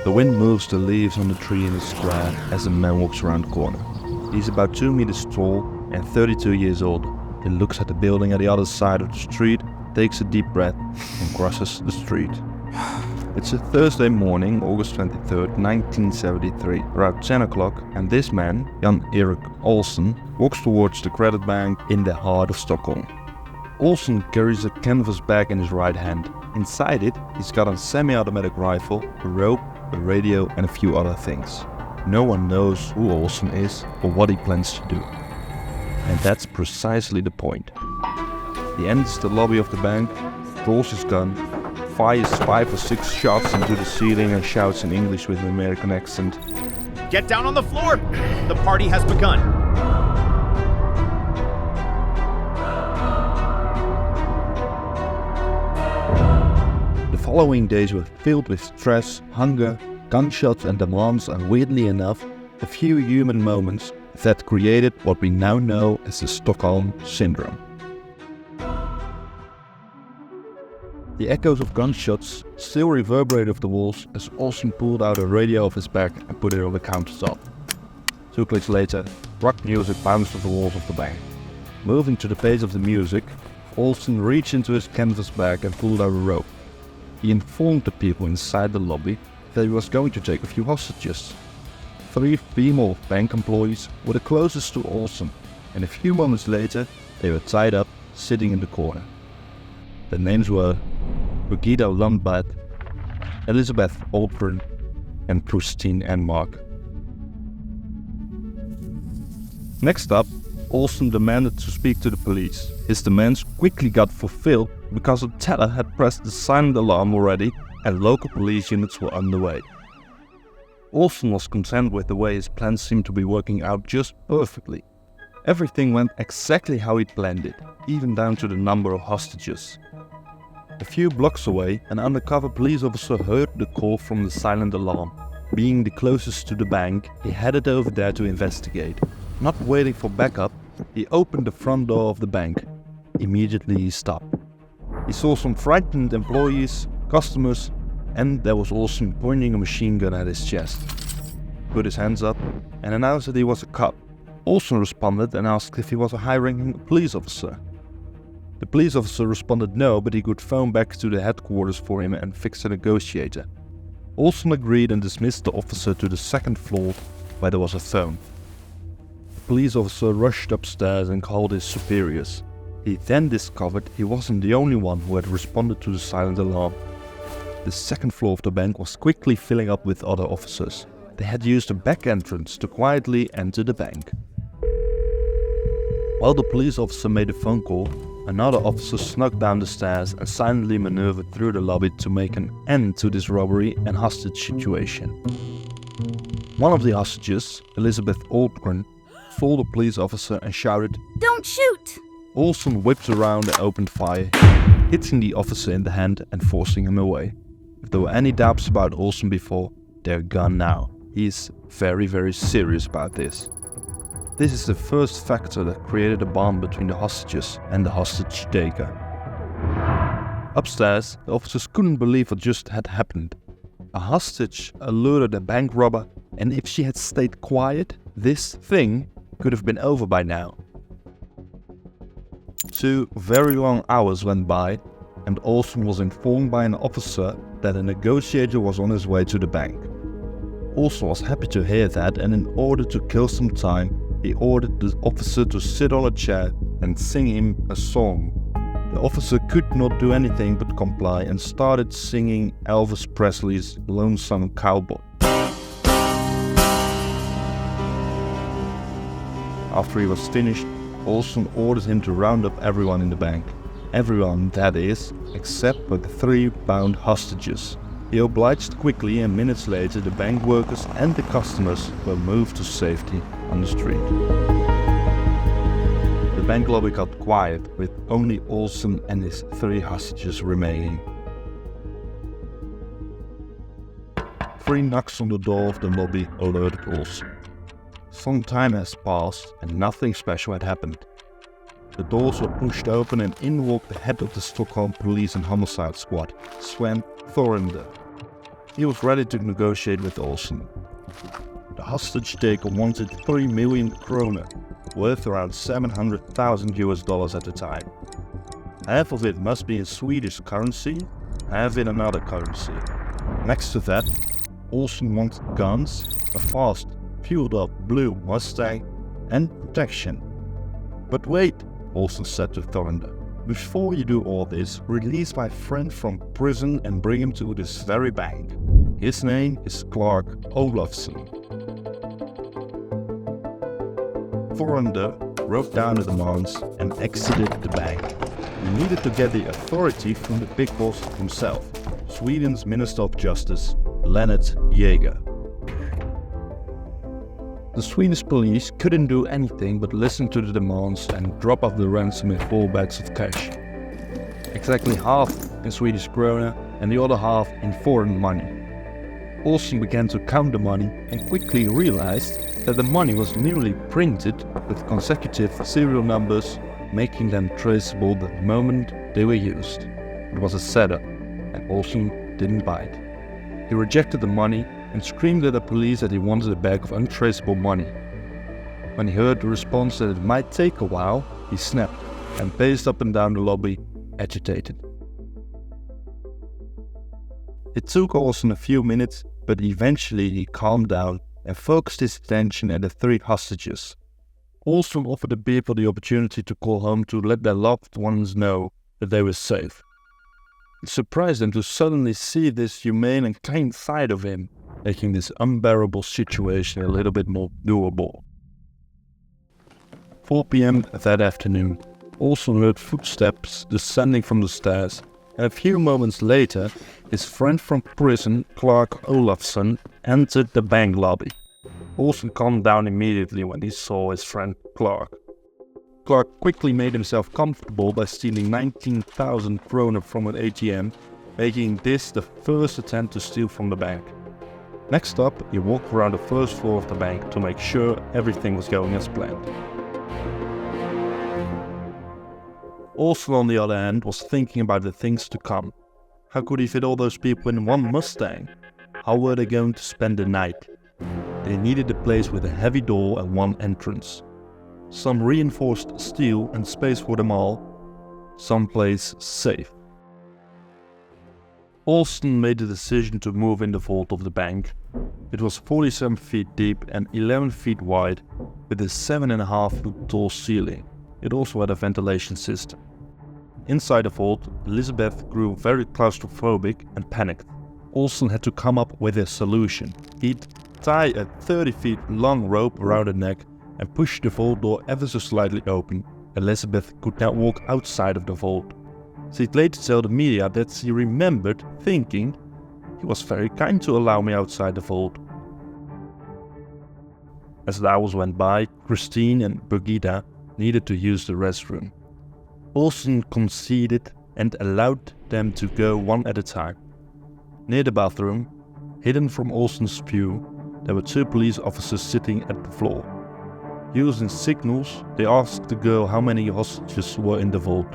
The wind moves the leaves on the tree in the square as the man walks around the corner. He's about 2 meters tall and 32 years old. He looks at the building at the other side of the street, takes a deep breath and crosses the street. It's a Thursday morning, August 23rd, 1973, around 10 o'clock, and this man, Jan Erik Olsen, walks towards the credit bank in the heart of Stockholm. Olsen carries a canvas bag in his right hand. Inside it, he's got a semi-automatic rifle, a rope, a radio and a few other things. No one knows who Olsen is or what he plans to do. And that's precisely the point. He enters the lobby of the bank, draws his gun, fires 5 or 6 shots into the ceiling and shouts in English with an American accent, "Get down on the floor! The party has begun!" The following days were filled with stress, hunger, gunshots and demands, and weirdly enough, a few human moments that created what we now know as the Stockholm Syndrome. The echoes of gunshots still reverberate off the walls as Olsen pulled out a radio off his back and put it on the countertop. 2 clicks later, rock music bounced off the walls of the bank. Moving to the pace of the music, Olsen reached into his canvas bag and pulled out a rope. He informed the people inside the lobby that he was going to take a few hostages. 3 female bank employees were the closest to Olsen, and a few moments later they were tied up, sitting in the corner. Their names were Birgitta Lundblad, Elizabeth Oldgren, and Christine Enmark. Next up, Olsen demanded to speak to the police. His demands quickly got fulfilled because the teller had pressed the silent alarm already and local police units were underway. Olsen was content with the way his plans seemed to be working out just perfectly. Everything went exactly how he'd planned it, even down to the number of hostages. A few blocks away, an undercover police officer heard the call from the silent alarm. Being the closest to the bank, he headed over there to investigate. Not waiting for backup, he opened the front door of the bank. Immediately he stopped. He saw some frightened employees, customers, and there was Olsen pointing a machine gun at his chest. He put his hands up and announced that he was a cop. Olsen responded and asked if he was a high-ranking police officer. The police officer responded no, but he could phone back to the headquarters for him and fix a negotiator. Olsen agreed and dismissed the officer to the 2nd floor where there was a phone. The police officer rushed upstairs and called his superiors. He then discovered he wasn't the only one who had responded to the silent alarm. The 2nd floor of the bank was quickly filling up with other officers. They had used a back entrance to quietly enter the bank. While the police officer made a phone call, another officer snuck down the stairs and silently maneuvered through the lobby to make an end to this robbery and hostage situation. One of the hostages, Elizabeth Oldgren, fooled the police officer and shouted, "Don't shoot!" Olsen whipped around and opened fire, hitting the officer in the hand and forcing him away. If there were any doubts about Olsen before, they're gone now. He's very, very serious about this. This is the first factor that created a bond between the hostages and the hostage taker. Upstairs, the officers couldn't believe what just had happened. A hostage eluded a bank robber, and if she had stayed quiet, this thing could have been over by now. 2 very long hours went by, and Olsen was informed by an officer that a negotiator was on his way to the bank. Olsen was happy to hear that, and in order to kill some time, he ordered the officer to sit on a chair and sing him a song. The officer could not do anything but comply and started singing Elvis Presley's Lonesome Cowboy. After he was finished, Olsen ordered him to round up everyone in the bank. Everyone, that is, except for the 3 bound hostages. He obliged quickly, and minutes later the bank workers and the customers were moved to safety on the street. The bank lobby got quiet, with only Olsen and his 3 hostages remaining. 3 knocks on the door of the lobby alerted Olsen. Some time has passed and nothing special had happened. The doors were pushed open and in walked the head of the Stockholm Police and Homicide Squad, Sven Thorinder. He was ready to negotiate with Olsen. The hostage taker wanted 3 million kroner, worth around 700,000 US dollars at the time. Half of it must be in Swedish currency, half in another currency. Next to that, Olsen wanted guns, a fast, fueled-up blue Mustang, and protection. But wait, Olsen said to Thornder. Before you do all this, release my friend from prison and bring him to this very bank. His name is Clark Olofsson. Thornder wrote down the demands and exited the bank. He needed to get the authority from the big boss himself, Sweden's Minister of Justice, Lennart Jäger. The Swedish police couldn't do anything but listen to the demands and drop off the ransom in 4 bags of cash. Exactly half in Swedish krona and the other half in foreign money. Olsen began to count the money and quickly realized that the money was newly printed with consecutive serial numbers, making them traceable the moment they were used. It was a setup, and Olsen didn't buy it. He rejected the money and screamed at the police that he wanted a bag of untraceable money. When he heard the response that it might take a while, he snapped and paced up and down the lobby, agitated. It took Olsen a few minutes, but eventually he calmed down and focused his attention at the 3 hostages. Olsen offered the people the opportunity to call home to let their loved ones know that they were safe. It surprised them to suddenly see this humane and kind side of him, making this unbearable situation a little bit more doable. 4 p.m. that afternoon, Olsen heard footsteps descending from the stairs, and a few moments later, his friend from prison, Clark Olofsson, entered the bank lobby. Olsen calmed down immediately when he saw his friend Clark. Clark quickly made himself comfortable by stealing 19,000 kroner from an ATM, making this the first attempt to steal from the bank. Next up, he walked around the first floor of the bank to make sure everything was going as planned. Olsen, on the other hand, was thinking about the things to come. How could he fit all those people in one Mustang? How were they going to spend the night? They needed a place with a heavy door and 1 entrance. Some reinforced steel and space for them all. Someplace safe. Olsen made the decision to move in the vault of the bank. It was 47 feet deep and 11 feet wide, with a 7.5 foot tall ceiling. It also had a ventilation system. Inside the vault, Elizabeth grew very claustrophobic and panicked. Olsen had to come up with a solution. He'd tie a 30 feet long rope around her neck and push the vault door ever so slightly open. Elizabeth could now walk outside of the vault. She'd later tell the media that she remembered thinking, "He was very kind to allow me outside the vault." As the hours went by, Christine and Birgitta needed to use the restroom. Olsen conceded and allowed them to go one at a time. Near the bathroom, hidden from Olsen's view, there were 2 police officers sitting at the floor. Using signals, they asked the girl how many hostages were in the vault.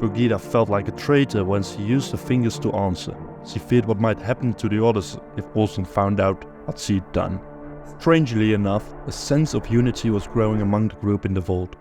Birgitta felt like a traitor when she used her fingers to answer. She feared what might happen to the others if Olsen found out what she'd done. Strangely enough, a sense of unity was growing among the group in the vault.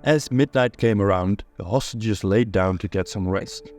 As midnight came around, the hostages laid down to get some rest.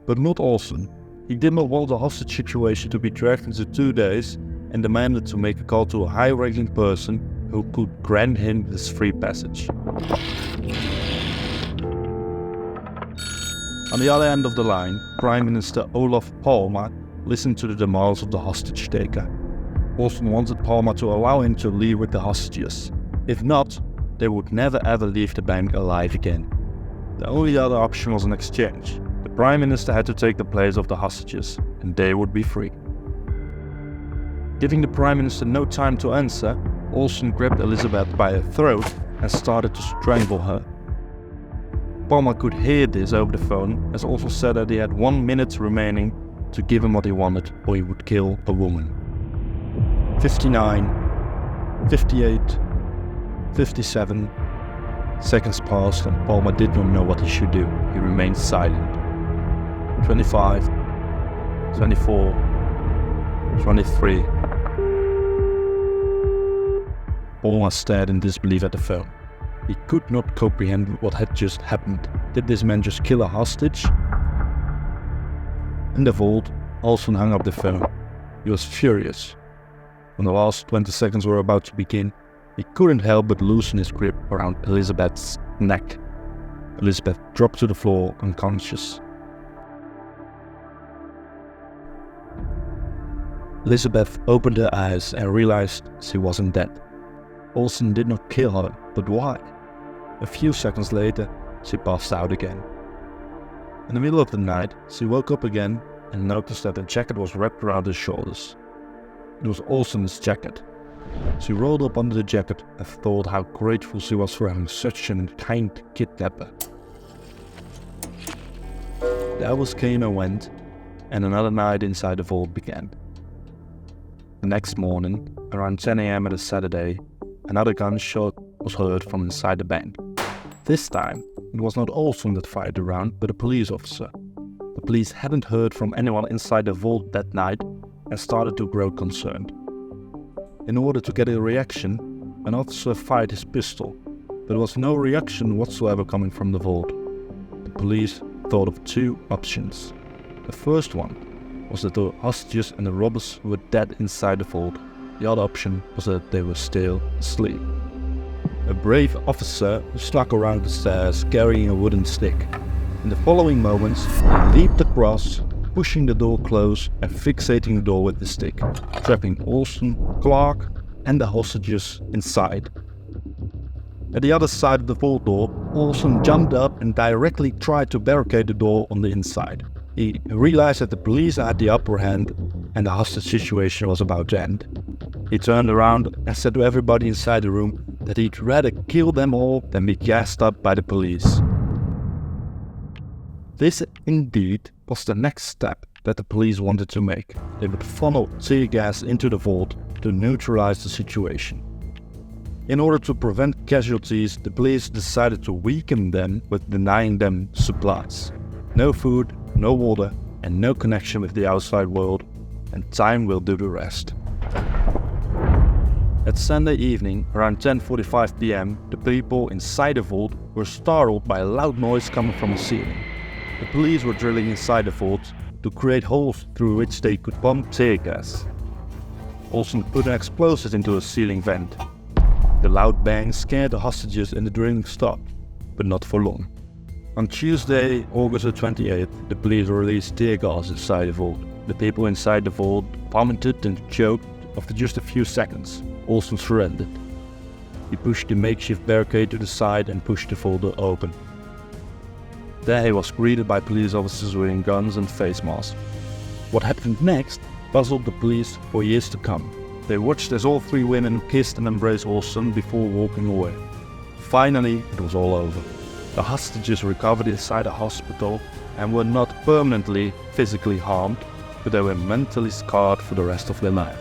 But not Olsen. He did not want the hostage situation to be dragged into 2 days and demanded to make a call to a high-ranking person who could grant him this free passage. On the other end of the line, Prime Minister Olof Palme listened to the demands of the hostage taker. Olsen wanted Palme to allow him to leave with the hostages. If not, they would never ever leave the bank alive again. The only other option was an exchange. The Prime Minister had to take the place of the hostages, and they would be free. Giving the Prime Minister no time to answer, Olsen grabbed Elizabeth by her throat and started to strangle her. Palme could hear this over the phone, as Olsen said that he had 1 minute remaining to give him what he wanted, or he would kill a woman. 59, 58, 57 seconds passed and Palme did not know what he should do. He remained silent. 25, 24, 23. Ballmer stared in disbelief at the phone. He could not comprehend what had just happened. Did this man just kill a hostage? In the vault, Olsen hung up the phone. He was furious. When the last 20 seconds were about to begin, he couldn't help but loosen his grip around Elizabeth's neck. Elizabeth dropped to the floor unconscious. Elizabeth opened her eyes and realized she wasn't dead. Olsen did not kill her, but why? A few seconds later, she passed out again. In the middle of the night, she woke up again and noticed that the jacket was wrapped around her shoulders. It was Olsen's jacket. She rolled up under the jacket and thought how grateful she was for having such a kind kidnapper. The hours came and went, and another night inside the vault began. The next morning, around 10 a.m. on a Saturday, another gunshot was heard from inside the bank. This time, it was not Olsen that fired the round, but a police officer. The police hadn't heard from anyone inside the vault that night and started to grow concerned. In order to get a reaction, an officer fired his pistol, but there was no reaction whatsoever coming from the vault. The police thought of two options. The first one was that the hostages and the robbers were dead inside the vault. The other option was that they were still asleep. A brave officer stuck around the stairs carrying a wooden stick. In the following moments, he leaped across, pushing the door closed and fixating the door with the stick, trapping Olsen, Clark and the hostages inside. At the other side of the vault door, Olsen jumped up and directly tried to barricade the door on the inside. He realized that the police had the upper hand and the hostage situation was about to end. He turned around and said to everybody inside the room that he'd rather kill them all than be gassed up by the police. This indeed was the next step that the police wanted to make. They would funnel tear gas into the vault to neutralize the situation. In order to prevent casualties, the police decided to weaken them with denying them supplies. No food, no water, and no connection with the outside world, and time will do the rest. That Sunday evening, around 10:45 p.m, the people inside the vault were startled by a loud noise coming from the ceiling. The police were drilling inside the vault to create holes through which they could pump tear gas. Olsen put an explosive into a ceiling vent. The loud bang scared the hostages and the drilling stopped, but not for long. On Tuesday, August 28th, the police released tear gas inside the vault. The people inside the vault vomited and choked after just a few seconds. Olsen surrendered. He pushed the makeshift barricade to the side and pushed the vault door open. There he was greeted by police officers wearing guns and face masks. What happened next puzzled the police for years to come. They watched as all three women kissed and embraced Olsen before walking away. Finally, it was all over. The hostages recovered inside a hospital and were not permanently physically harmed, but they were mentally scarred for the rest of their life.